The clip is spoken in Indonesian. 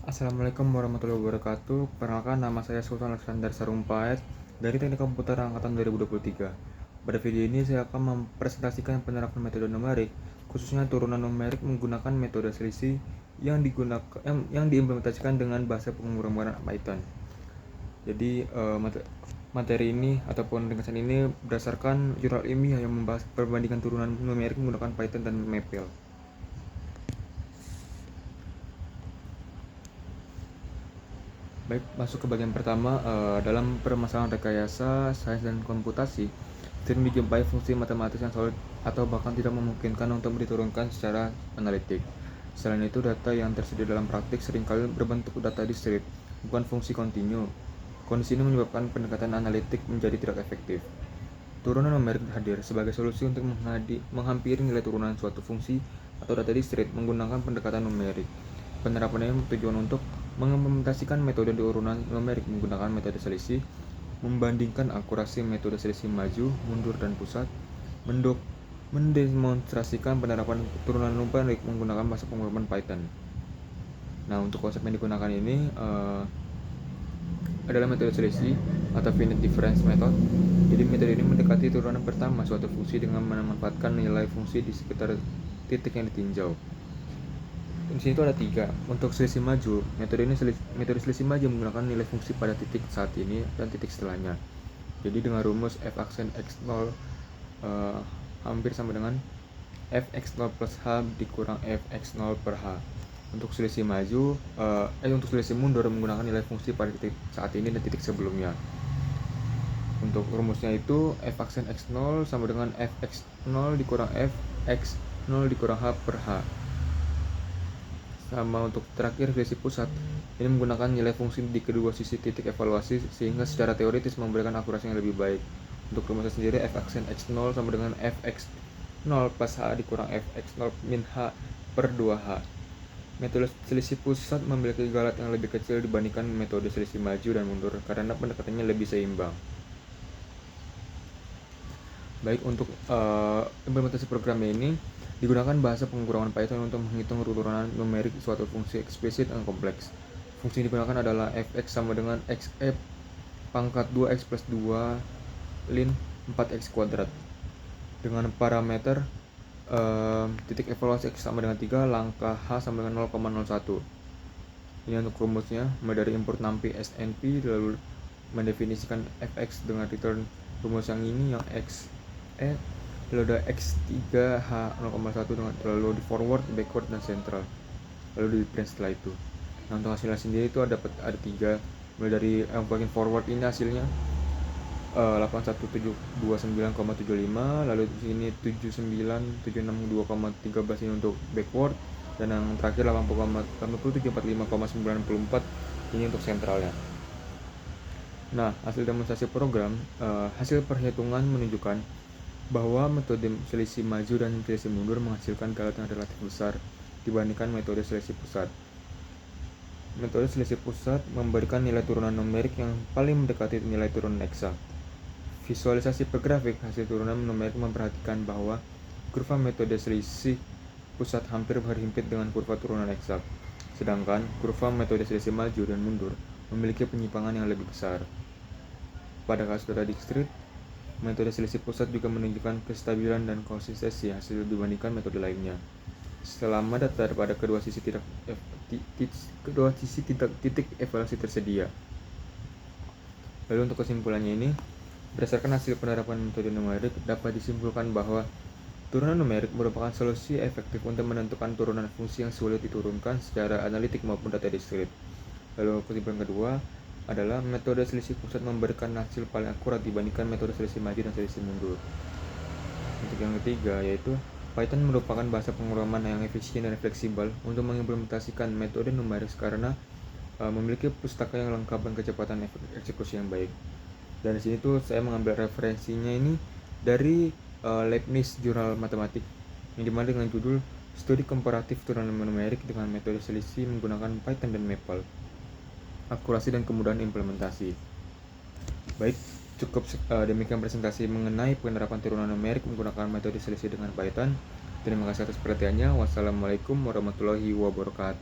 Assalamualaikum warahmatullahi wabarakatuh. Perkenalkan, nama saya Sultan Alexander Sarumpait dari Teknik Komputer Angkatan 2023. Pada video ini saya akan mempresentasikan penerapan metode numerik, khususnya turunan numerik menggunakan metode selisih yang diimplementasikan dengan bahasa pemrograman Python. Jadi materi ini ataupun ringkasan ini berdasarkan jurnal ilmiah yang membahas perbandingan turunan numerik menggunakan Python dan Maple. Baik, masuk ke bagian pertama. Dalam permasalahan rekayasa, sains dan komputasi, sering dijumpai fungsi matematis yang solid atau bahkan tidak memungkinkan untuk diturunkan secara analitik. Selain itu, data yang tersedia dalam praktik seringkali berbentuk data discrete, bukan fungsi kontinu. Kondisi ini menyebabkan pendekatan analitik menjadi tidak efektif. Turunan numerik hadir sebagai solusi untuk menghampiri nilai turunan suatu fungsi atau data discrete menggunakan pendekatan numerik. Penerapannya bertujuan untuk mengimplementasikan metode turunan numerik menggunakan metode selisih, membandingkan akurasi metode selisih maju, mundur, dan pusat, mendemonstrasikan penerapan turunan numerik menggunakan bahasa pemrograman Python. Nah, untuk konsep yang digunakan ini adalah metode selisih atau finite difference method. Jadi metode ini mendekati turunan pertama suatu fungsi dengan memanfaatkan nilai fungsi di sekitar titik yang ditinjau. Di sini itu ada 3. Untuk selisih maju, metode selisih maju menggunakan nilai fungsi pada titik saat ini dan titik setelahnya. Jadi dengan rumus f aksen x0 hampir sama dengan f x0 plus h dikurang f x0 per h. Untuk selisih maju, untuk selisih mundur menggunakan nilai fungsi pada titik saat ini dan titik sebelumnya. Untuk rumusnya itu f aksen x0 sama dengan f x0 dikurang f x0 dikurang h per h. Sama untuk terakhir selisih pusat, ini menggunakan nilai fungsi di kedua sisi titik evaluasi sehingga secara teoritis memberikan akurasi yang lebih baik. Untuk rumusnya sendiri f aksen x0 sama dengan f x0 plus h dikurang f x0 min h per 2h. Metode selisih pusat memiliki galat yang lebih kecil dibandingkan metode selisih maju dan mundur karena pendekatannya lebih seimbang. Baik, untuk implementasi program ini digunakan bahasa pemrograman Python untuk menghitung turunan numerik suatu fungsi eksplisit dan kompleks. Fungsi yang digunakan adalah fx sama dengan xf pangkat 2x plus 2 lin 4x kuadrat dengan parameter titik evaluasi x sama dengan 3, langkah h sama dengan 0,01. Ini untuk rumusnya, mulai dari import numpy snp, lalu mendefinisikan fx dengan return rumus yang ini, yang x lalu ada x3 h 0,1 dengan lalu di forward, backward, dan central, lalu di print setelah itu. Nah, untuk hasilnya sendiri itu ada 3, mulai dari yang bagian forward ini hasilnya 81729,75, lalu di sini 79762,13 ini untuk backward, dan yang terakhir 8745,94 ini untuk sentralnya. Nah, hasil demonstrasi program, hasil perhitungan menunjukkan bahwa metode selisih maju dan selisih mundur menghasilkan galat yang relatif besar dibandingkan metode selisih pusat. Metode selisih pusat memberikan nilai turunan numerik yang paling mendekati nilai turunan eksak. Visualisasi per grafik hasil turunan numerik memperhatikan bahwa kurva metode selisih pusat hampir berhimpit dengan kurva turunan eksak, sedangkan kurva metode selisih maju dan mundur memiliki penyimpangan yang lebih besar. Pada kasus data discrete, metode selisih pusat juga menunjukkan kestabilan dan konsistensi hasil dibandingkan metode lainnya, selama data pada kedua sisi titik evaluasi tersedia. Lalu untuk kesimpulannya ini, berdasarkan hasil penerapan metode numerik, dapat disimpulkan bahwa turunan numerik merupakan solusi efektif untuk menentukan turunan fungsi yang sulit diturunkan secara analitik maupun data discrete. Lalu kesimpulan kedua adalah metode selisih pusat memberikan hasil paling akurat dibandingkan metode selisih maju dan selisih mundur. Untuk yang ketiga yaitu Python merupakan bahasa pemrograman yang efisien dan fleksibel untuk mengimplementasikan metode numerik karena memiliki pustaka yang lengkap dan kecepatan eksekusi yang baik. Dan di sini tuh saya mengambil referensinya ini dari Leibniz Jurnal Matematik, yang dimana dengan judul Studi Komparatif Turunan Numerik dengan Metode Selisih Menggunakan Python dan Maple, Akurasi dan Kemudahan Implementasi. Baik, cukup demikian presentasi mengenai penerapan turunan numerik menggunakan metode selisih dengan Python. Terima kasih atas perhatiannya. Wassalamualaikum warahmatullahi wabarakatuh.